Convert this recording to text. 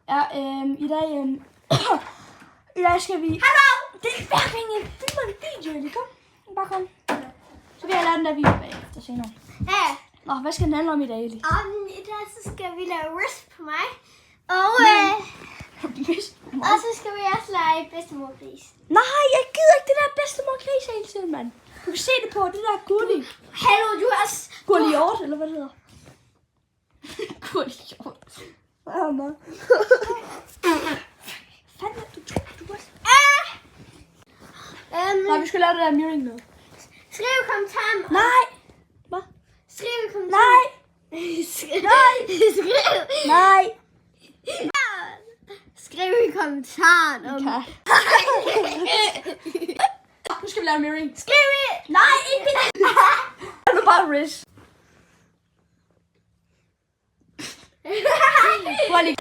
Ja, i dag skal vi... Hallo! Det er hver gang jeg filmer en video, eller kom? Bare kom. Så vil jeg lave den der video bagefter senere. Ja. Nå, hvad skal den handle om i dag, Eli? I dag så skal vi lave wrist på mig. Og, og så skal vi også lege bedstemorgris. Nej, jeg gider ikke det der bedstemorgris hele tiden, mand. Du kan se det på det der gurli. Hallo, du har... Gurliort, eller hvad det hedder. Gurliort. Ja, man. Fanden, du var... Nej, vi skal lave det der mirroring nu. Skriv i kommentaren. Nej! Hvad? Skriv i kommentaren. Nej! Nej! Skriv. Nej! Skriv i kommentaren om... Okay. Nu skal vi lave mirroring. Skriv i... Nej, ikke det! Det er nu bare wrist.